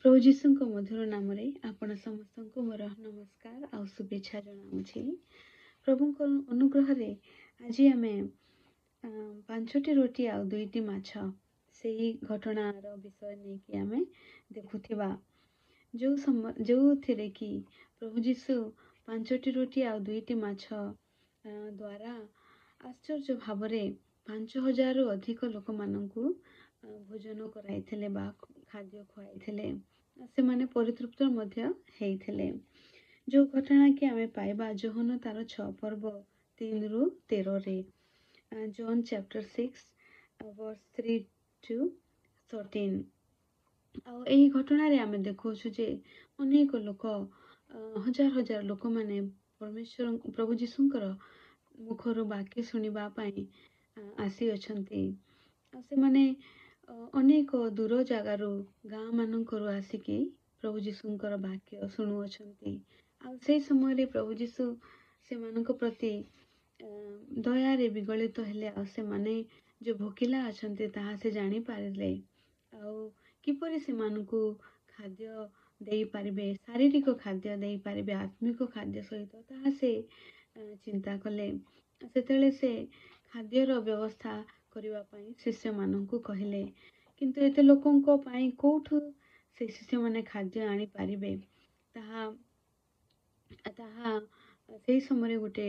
प्रभु जीशुଙ୍କ ମଧୁର ନାମରେ ଆପଣ ସମସ୍ତଙ୍କୁ ମୋର ନମସ୍କାର ଆଉ ଶୁଭେଚ୍ଛା ଜଣାଉଛି। ପ୍ରଭୁଙ୍କ ଅନୁଗ୍ରହରେ ଆଜି ଆମେ ପାଞ୍ଚଟି ରୋଟି ଆଉ ଦୁଇଟି ମାଛ ସେହି ଘଟଣାର ବିଷୟ ନେଇକି ଆମେ ଦେଖୁଥିବା। ଯେଉଁଥିରେ କି ପ୍ରଭୁ ଯୀଶୁ ପାଞ୍ଚଟି ରୋଟି ଆଉ ଦୁଇଟି ମାଛ ଦ୍ୱାରା ଆଶ୍ଚର୍ଯ୍ୟ ଭାବରେ 5,000ରୁ ଅଧିକ ଲୋକମାନଙ୍କୁ ଭୋଜନ କରାଇଥିଲେ ବା ଖାଦ୍ୟ ଖୁଆଇଥିଲେ। ସେମାନେ ପରିତୃପ୍ତ ମଧ୍ୟ ହେଇଥିଲେ। ଯେଉଁ ଘଟଣା କି ଆମେ ପାଇବା ଯୋହନ ତାର 6 ପର୍ବ 3ରୁ 13ରେ, ଜନ୍ ଚାପ୍ଟର 6 verse 3 to 13। ଆଉ ଏହି ଘଟଣାରେ ଆମେ ଦେଖୁଛୁ ଯେ ଅନେକ ଲୋକ ହଜାର ହଜାର ଲୋକମାନେ ପରମେଶ୍ୱର ପ୍ରଭୁ ଯୀଶୁଙ୍କର ମୁଖରୁ ବାକ୍ୟ ଶୁଣିବା ପାଇଁ ଆସିଅଛନ୍ତି। ଆଉ ସେମାନେ ଅନେକ ଦୂର ଜାଗାରୁ ଗାଁ ମାନଙ୍କରୁ ଆସିକି ପ୍ରଭୁ ଯୀଶୁଙ୍କର ବାକ୍ୟ ଶୁଣୁଅଛନ୍ତି। ଆଉ ସେଇ ସମୟରେ ପ୍ରଭୁ ଯୀଶୁ ସେମାନଙ୍କ ପ୍ରତି ଦୟାରେ ବିଗଳିତ ହେଲେ। ଆଉ ସେମାନେ ଯେଉଁ ଭୋକିଲା ଅଛନ୍ତି ତାହା ସେ ଜାଣିପାରିଲେ। ଆଉ କିପରି ସେମାନଙ୍କୁ ଖାଦ୍ୟ ଦେଇପାରିବେ, ଶାରୀରିକ ଖାଦ୍ୟ ଦେଇପାରିବେ ଆତ୍ମିକ ଖାଦ୍ୟ ସହିତ, ତାହା ସେ ଚିନ୍ତା କଲେ। ସେତେବେଳେ ସେ ଖାଦ୍ୟର ବ୍ୟବସ୍ଥା କରିବା ପାଇଁ ଶିଷ୍ୟମାନଙ୍କୁ କହିଲେ। କିନ୍ତୁ ଏତେ ଲୋକଙ୍କ ପାଇଁ କୋଉଠୁ ସେ ଶିଷ୍ୟମାନେ ଖାଦ୍ୟ ଆଣିପାରିବେ? ତାହା ସେଇ ସମୟରେ ଗୋଟେ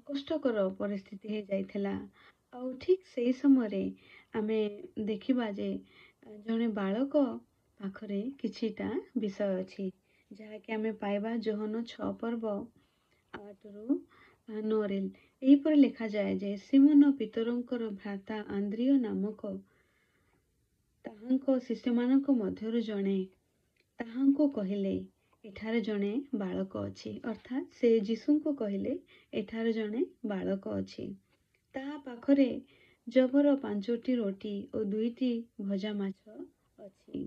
କଷ୍ଟକର ପରିସ୍ଥିତି ହେଇଯାଇଥିଲା। ଆଉ ଠିକ୍ ସେଇ ସମୟରେ ଆମେ ଦେଖିବା ଯେ ଜଣେ ବାଳକ ପାଖରେ କିଛିଟା ବିଷୟ ଅଛି, ଯାହାକି ଆମେ ପାଇବା ଯୋହନ 6 ପର୍ବ 8ରୁ 9ରେ। ଏହିପରି ଲେଖାଯାଏ ଯେ ସିମୋନ ପିତରଙ୍କର ଭ୍ରାତା ଆନ୍ଦ୍ରିୟ ନାମକ ତାହାଙ୍କ ଶିଷ୍ୟମାନଙ୍କ ମଧ୍ୟରୁ ଜଣେ ତାହାଙ୍କୁ କହିଲେ, ଏଠାରେ ଜଣେ ବାଳକ ଅଛି। ଅର୍ଥାତ୍ ସେ ଯୀଶୁଙ୍କୁ କହିଲେ, ଏଠାରେ ଜଣେ ବାଳକ ଅଛି। ତାହା ପାଖରେ ଜବର 5ଟି ରୋଟି ଓ 2ଟି ଭଜା ମାଛ ଅଛି।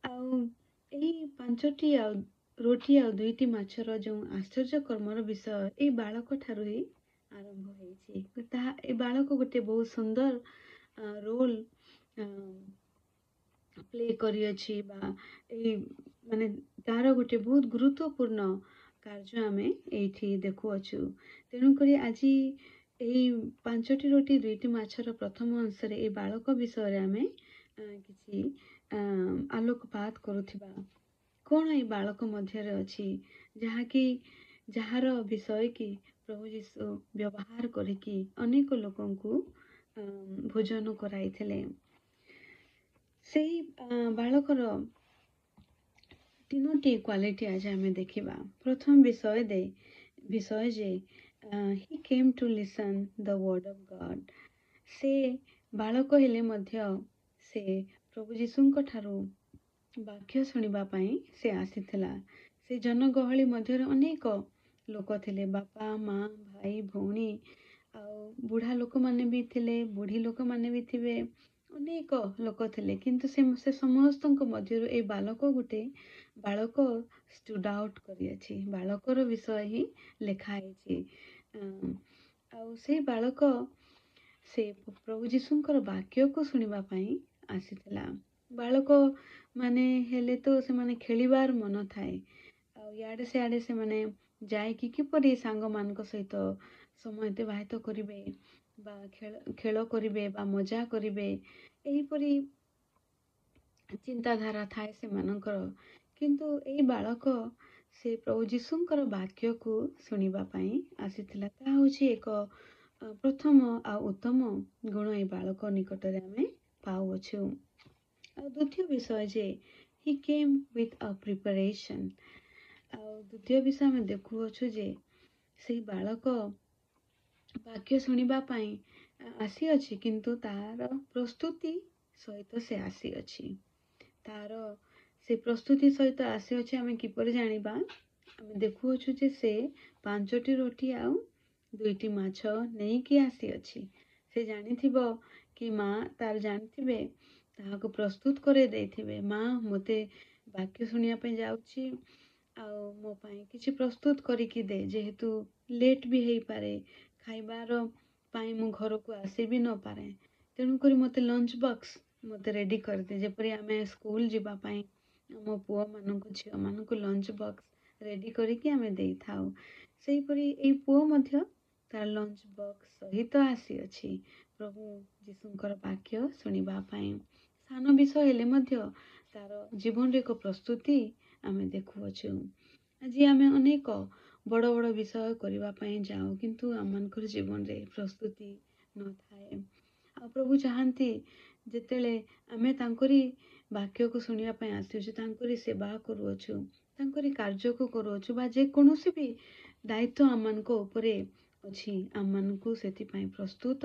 ଆଉ ଏହି 5ଟି ରୋଟି ଆଉ 2ଟି ମାଛର ଯେଉଁ ଆଶ୍ଚର୍ଯ୍ୟ କର୍ମର ବିଷୟ ଏଇ ବାଳକ ଠାରୁ ହିଁ ଆରମ୍ଭ ହେଇଛି। ଏ ବାଳକ ଗୋଟେ ବହୁତ ସୁନ୍ଦର ରୋଲ ପ୍ଲେ କରିଅଛି, ବା ଏଇ ମାନେ ତାର ଗୋଟେ ବହୁତ ଗୁରୁତ୍ୱପୂର୍ଣ୍ଣ କାର୍ଯ୍ୟ ଆମେ ଏଇଠି ଦେଖୁଅଛୁ। ତେଣୁକରି ଆଜି ଏହି 5ଟି ରୋଟି 2ଟି ମାଛର ପ୍ରଥମ ଅଂଶରେ এই ବାଳକ ବିଷୟରେ ଆମେ କିଛି ଆଲୋକପାତ କରୁଥିବା। କଣ এই ବାଳକ ମଧ୍ୟରେ ଅଛି ଯାହାର ବିଷୟ କି ପ୍ରଭୁ ଯୀଶୁ ବ୍ୟବହାର କରିକି ଅନେକ ଲୋକଙ୍କୁ ଭୋଜନ କରାଇଥିଲେ। ସେଇ ବାଳକର 3ଟି କ୍ୱାଲିଟି ଆଜି ଆମେ ଦେଖିବା। ପ୍ରଥମ ବିଷୟ ଯେ he came to listen the word of God। ସେ ବାଳକ ହେଲେ ମଧ୍ୟ ସେ ପ୍ରଭୁ ଯୀଶୁଙ୍କ ଠାରୁ ବାକ୍ୟ ଶୁଣିବା ପାଇଁ ସେ ଆସିଥିଲା। ସେ ଜନଗହଳି ମଧ୍ୟରେ ଅନେକ ଲୋକ ଥିଲେ, ବାପା ମା ଭାଇ ଭଉଣୀ ଆଉ ବୁଢ଼ା ଲୋକମାନେ ବି ଥିଲେ, ବୁଢ଼ୀ ଲୋକମାନେ ବି ଥିବେ, ଅନେକ ଲୋକ ଥିଲେ। କିନ୍ତୁ ସେ ସମସ୍ତଙ୍କ ମଧ୍ୟରୁ এই ବାଳକ ଷ୍ଟୁଡ୍ ଆଉଟ୍ କରିଅଛି। ବାଳକର ବିଷୟ ହିଁ ଲେଖା ହେଇଛି। ଆଉ ସେଇ ବାଳକ ସେ ପ୍ରଭୁ ଯୀଶୁଙ୍କର ବାକ୍ୟକୁ ଶୁଣିବା ପାଇଁ ଆସିଥିଲା। ବାଳକ ମାନେ ହେଲେ ତ ସେମାନେ ଖେଳିବାର ମନ ଥାଏ। ଆଉ ଇଆଡ଼େ ସିଆଡ଼େ ସେମାନେ ଯାଇକି କିପରି ସାଙ୍ଗମାନଙ୍କ ସହିତ ସମୟ ଅତିବାହିତ କରିବେ ବା ଖେଳ କରିବେ ବା ମଜା କରିବେ, ଏହିପରି ଚିନ୍ତାଧାରା ଥାଏ ସେମାନଙ୍କର। କିନ୍ତୁ ଏଇ ବାଳକ ସେ ପ୍ରଭୁ ଯୀଶୁଙ୍କର ବାକ୍ୟକୁ ଶୁଣିବା ପାଇଁ ଆସିଥିଲା। ତାହା ହେଉଛି ଏକ ପ୍ରଥମ ଆଉ ଉତ୍ତମ ଗୁଣ ଏଇ ବାଳକ ନିକଟରେ ଆମେ ପାଉଅଛୁ। ଆଉ ଦ୍ୱିତୀୟ ବିଷୟ ଯେ he came with a preparation। ଆଉ ଦ୍ୱିତୀୟ ବିଷୟ ଆମେ ଦେଖୁଅଛୁ ଯେ ସେଇ ବାଳକ ବାକ୍ୟ ଶୁଣିବା ପାଇଁ ଆସିଅଛି, କିନ୍ତୁ ତାର ପ୍ରସ୍ତୁତି ସହିତ ସେ ଆସିଅଛି। ତାର ସେ ପ୍ରସ୍ତୁତି ସହିତ ଆସିଅଛି ଆମେ କିପରି ଜାଣିବା? ଆମେ ଦେଖୁଅଛୁ ଯେ ସେ 5ଟି ରୋଟି ଆଉ 2ଟି ମାଛ ନେଇକି ଆସିଅଛି। ସେ ଜାଣିଥିବ କି ମା ତାର ଜାଣିଥିବେ, ତାହାକୁ ପ୍ରସ୍ତୁତ କରାଇ ଦେଇଥିବେ, ମା ମୋତେ ବାକ୍ୟ ଶୁଣିବା ପାଇଁ ଯାଉଛି, ଆଉ ମୋ ପାଇଁ କିଛି ପ୍ରସ୍ତୁତ କରିକି ଦେ, ଯେହେତୁ ଲେଟ୍ ବି ହେଇପାରେ, ଖାଇବାର ପାଇଁ ମୁଁ ଘରକୁ ଆସି ବି ନପାରେ। ତେଣୁକରି ମୋତେ ଲଞ୍ଚ ବକ୍ସ ମୋତେ ରେଡ଼ି କରିଦେ, ଯେପରି ଆମେ ସ୍କୁଲ ଯିବା ପାଇଁ ଆମ ପୁଅମାନଙ୍କୁ ଝିଅମାନଙ୍କୁ ଲଞ୍ଚ ବକ୍ସ ରେଡ଼ି କରିକି ଆମେ ଦେଇଥାଉ। ସେହିପରି ଏଇ ପୁଅ ମଧ୍ୟ ତାର ଲଞ୍ଚ ବକ୍ସ ସହିତ ଆସିଅଛି ପ୍ରଭୁ ଯୀଶୁଙ୍କର ବାକ୍ୟ ଶୁଣିବା ପାଇଁ। ସାନ ବିଷୟ ହେଲେ ମଧ୍ୟ ତାର ଜୀବନରେ ଏକ ପ୍ରସ୍ତୁତି ଆମେ ଦେଖୁଅଛୁ। ଆଜି ଆମେ ଅନେକ ବଡ଼ ବଡ଼ ବିଷୟ କରିବା ପାଇଁ ଯାଉ, କିନ୍ତୁ ଆମମାନଙ୍କର ଜୀବନରେ ପ୍ରସ୍ତୁତି ନଥାଏ। ଆଉ ପ୍ରଭୁ ଚାହାନ୍ତି ଯେତେବେଳେ ଆମେ ତାଙ୍କରି ବାକ୍ୟକୁ ଶୁଣିବା ପାଇଁ ଆସିଅଛୁ, ତାଙ୍କରି ସେବା କରୁଅଛୁ, ତାଙ୍କରି କାର୍ଯ୍ୟକୁ କରୁଅଛୁ, ବା ଯେକୌଣସି ବି ଦାୟିତ୍ୱ ଆମମାନଙ୍କ ଉପରେ ଅଛି, ଆମମାନଙ୍କୁ ସେଥିପାଇଁ ପ୍ରସ୍ତୁତ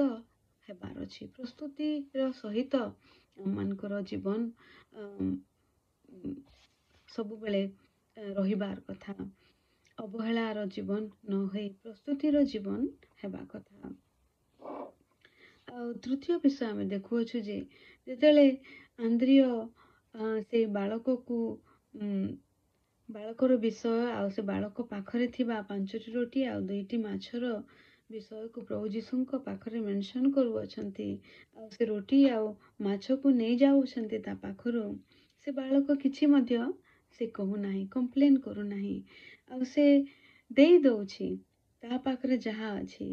ହେବାର ଅଛି। ପ୍ରସ୍ତୁତିର ସହିତ ଆମମାନଙ୍କର ଜୀବନ ସବୁବେଳେ ରହିବାର କଥା। ଅବହେଳାର ଜୀବନ ନ ହୋଇ ପ୍ରସ୍ତୁତିର ଜୀବନ ହେବା କଥା। ଆଉ ତୃତୀୟ ବିଷୟ ଆମେ ଦେଖୁଅଛୁ ଯେ ଯେତେବେଳେ ଆନ୍ଦ୍ରିୟ ସେଇ ବାଳକର ବିଷୟ ଆଉ ସେ ବାଳକ ପାଖରେ ଥିବା 5ଟି ରୋଟି ଆଉ 2ଟି ମାଛର ବିଷୟକୁ ପ୍ରଭୁ ଯୀଶୁଙ୍କ ପାଖରେ ମେନସନ୍ କରୁଅଛନ୍ତି, ଆଉ ସେ ରୋଟି ଆଉ ମାଛକୁ ନେଇ ଯାଉଛନ୍ତି ତା ପାଖରୁ, ସେ ବାଳକ କିଛି ମଧ୍ୟ ସେ କହୁନାହିଁ, କମ୍ପ୍ଲେନ୍ କରୁନାହିଁ, ଆଉ ସେ ଦେଇ ଦଉଛି ତା ପାଖରେ ଯାହା ଅଛି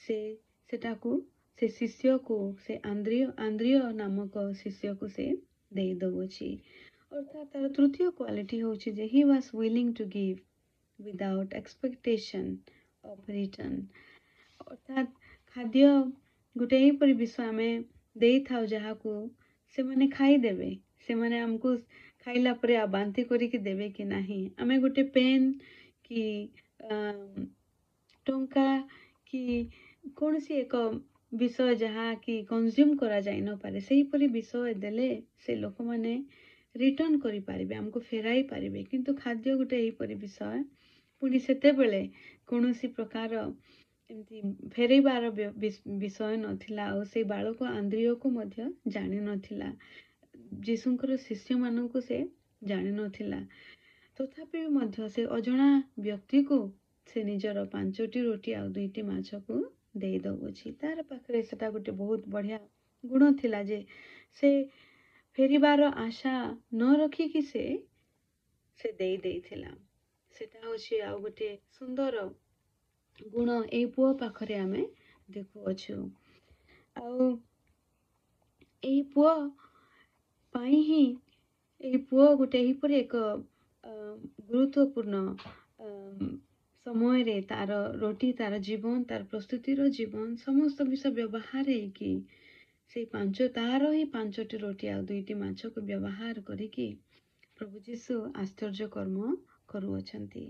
ସେଟାକୁ ସେ ଶିଷ୍ୟକୁ, ସେ ଆନ୍ଦ୍ରିୟ ନାମକ ଶିଷ୍ୟକୁ ସେ ଦେଇ ଦଉଅଛି। ଅର୍ଥାତ୍ ତାର ତୃତୀୟ କ୍ୱାଲିଟି ହେଉଛି ଯେ he was willing two give without expectation of return. ଅର୍ଥାତ୍ ଖାଦ୍ୟ ଗୋଟେ ଏହିପରି ବିଷୟ ଆମେ ଦେଇଥାଉ ଯାହାକୁ ସେମାନେ ଖାଇଦେବେ, ସେମାନେ ଆମକୁ ଖାଇଲା ପରେ ଆଉ ବାନ୍ତି କରିକି ଦେବେ କି ନାହିଁ। ଆମେ ଗୋଟେ ପେନ୍ କି ଟଙ୍କା କି କୌଣସି ଏକ ବିଷୟ ଯାହାକି କନଜ୍ୟୁମ୍ କରାଯାଇ ନପାରେ, ସେହିପରି ବିଷୟ ଦେଲେ ସେ ଲୋକମାନେ ରିଟର୍ନ କରିପାରିବେ, ଆମକୁ ଫେରାଇ ପାରିବେ। କିନ୍ତୁ ଖାଦ୍ୟ ଗୋଟେ ଏହିପରି ବିଷୟ, ପୁଣି ସେତେବେଳେ କୌଣସି ପ୍ରକାର ଏମିତି ଫେରାଇବାର ବିଷୟ ନଥିଲା, ଆଉ ସେଇ ବାଳକ ଆନ୍ଦ୍ରିୟକୁ ମଧ୍ୟ ଜାଣିନଥିଲା, ଯୀଶୁଙ୍କର ଶିଷ୍ୟମାନଙ୍କୁ ସେ ଜାଣିନଥିଲା। ତଥାପି ମଧ୍ୟ ସେ ଅଜଣା ବ୍ୟକ୍ତିକୁ ସେ ନିଜର 5ଟି ରୋଟି ଆଉ 2ଟି ମାଛକୁ ଦେଇ ଦଉଅଛି। ତାର ପାଖରେ ସେଟା ଗୋଟେ ବହୁତ ବଢ଼ିଆ ଗୁଣ ଥିଲା ଯେ ସେ ଫେରିବାର ଆଶା ନ ରଖିକି ସେ ଦେଇଥିଲା। ସେଟା ହେଉଛି ଆଉ ଗୋଟେ ସୁନ୍ଦର ଗୁଣ ଏଇ ପୁଅ ପାଖରେ ଆମେ ଦେଖୁଅଛୁ। ଆଉ ଏଇ ପୁଅ ପାଇଁ ହିଁ ଏଇ ପୁଅ ଗୋଟେ ଏହିପରି ଏକ ଗୁରୁତ୍ୱପୂର୍ଣ୍ଣ ସମୟରେ ତାର ରୋଟି, ତାର ଜୀବନ, ତାର ପ୍ରସ୍ତୁତିର ଜୀବନ, ସମସ୍ତ ବିଷୟ ବ୍ୟବହାର ହେଇକି ତାର ହିଁ 5ଟି ରୋଟି ଆଉ 2ଟି ମାଛକୁ ବ୍ୟବହାର କରିକି ପ୍ରଭୁ ଯୀଶୁ ଆଶ୍ଚର୍ଯ୍ୟ କର୍ମ କରୁଅଛନ୍ତି।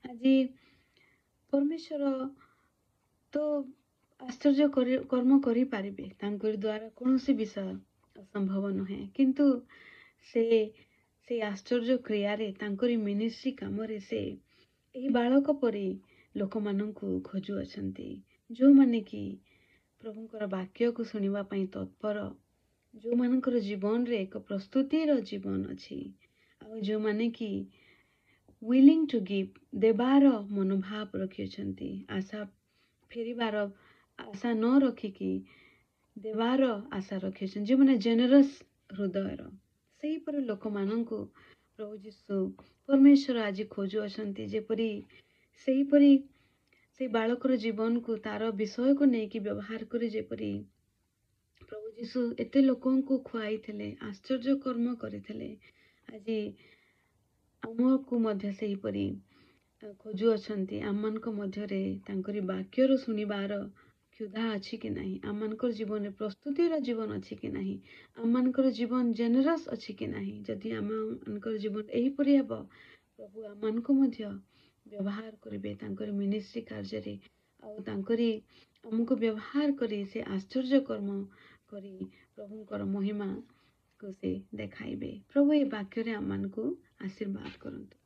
ଆଜି ପରମେଶ୍ୱର ତ ଆଶ୍ଚର୍ଯ୍ୟ କର୍ମ କରିପାରିବେ, ତାଙ୍କରି ଦ୍ୱାରା କୌଣସି ବିଷୟ ଅସମ୍ଭବ ନୁହେଁ, କିନ୍ତୁ ସେ ଆଶ୍ଚର୍ଯ୍ୟ କ୍ରିୟାରେ, ତାଙ୍କରି ମିନିଷ୍ଟ୍ରି କାମରେ ସେ ଏହି ବାଳକ ପରି ଲୋକମାନଙ୍କୁ ଖୋଜୁଅଛନ୍ତି, ଯେଉଁମାନେ କି ପ୍ରଭୁଙ୍କର ବାକ୍ୟକୁ ଶୁଣିବା ପାଇଁ ତତ୍ପର, ଯେଉଁମାନଙ୍କର ଜୀବନରେ ଏକ ପ୍ରସ୍ତୁତିର ଜୀବନ ଅଛି, ଆଉ ଯେଉଁମାନେ କି ୱିଲିଂ ଟୁ ଗିଭ୍, ଦେବାର ମନୋଭାବ ରଖିଅଛନ୍ତି, ଫେରିବାର ଆଶା ନ ରଖିକି ଦେବାର ଆଶା ରଖିଅଛନ୍ତି, ଯେଉଁମାନେ ଜେନେରସ୍ ହୃଦୟର, ସେହିପରି ଲୋକମାନଙ୍କୁ ପ୍ରଭୁ ଯୀଶୁ ପରମେଶ୍ୱର ଆଜି ଖୋଜୁଅଛନ୍ତି। ଯେପରି ସେହିପରି ସେଇ ବାଳକର ଜୀବନକୁ, ତାର ବିଷୟକୁ ନେଇକି ବ୍ୟବହାର କରି ଯେପରି ପ୍ରଭୁ ଯୀଶୁ ଏତେ ଲୋକଙ୍କୁ ଖୁଆଇଥିଲେ, ଆଶ୍ଚର୍ଯ୍ୟ କର୍ମ କରିଥିଲେ, ଆଜି ଆମକୁ ମଧ୍ୟ ସେହିପରି ଖୋଜୁଅଛନ୍ତି। ଆମମାନଙ୍କ ମଧ୍ୟରେ ତାଙ୍କରି ବାକ୍ୟର ଶୁଣିବାର କ୍ଷୁଧା ଅଛି କି ନାହିଁ, ଆମମାନଙ୍କର ଜୀବନରେ ପ୍ରସ୍ତୁତିର ଜୀବନ ଅଛି କି ନାହିଁ, ଆମମାନଙ୍କର ଜୀବନ ଜେନେରସ୍ ଅଛି କି ନାହିଁ। ଯଦି ଆମମାନଙ୍କର ଜୀବନ ଏହିପରି ହେବ, ପ୍ରଭୁ ଆମମାନଙ୍କୁ ମଧ୍ୟ ବ୍ୟବହାର କରିବେ ତାଙ୍କରି ମିନିଷ୍ଟ୍ରି କାର୍ଯ୍ୟରେ, ଆଉ ତାଙ୍କରି ଆମକୁ ବ୍ୟବହାର କରି ସେ ଆଶ୍ଚର୍ଯ୍ୟ କର୍ମ କରି ପ୍ରଭୁଙ୍କର ମହିମାକୁ ସେ ଦେଖାଇବେ। ପ୍ରଭୁ ଏ ବାକ୍ୟରେ ଆମମାନଙ୍କୁ ଆଶୀର୍ବାଦ କରନ୍ତୁ।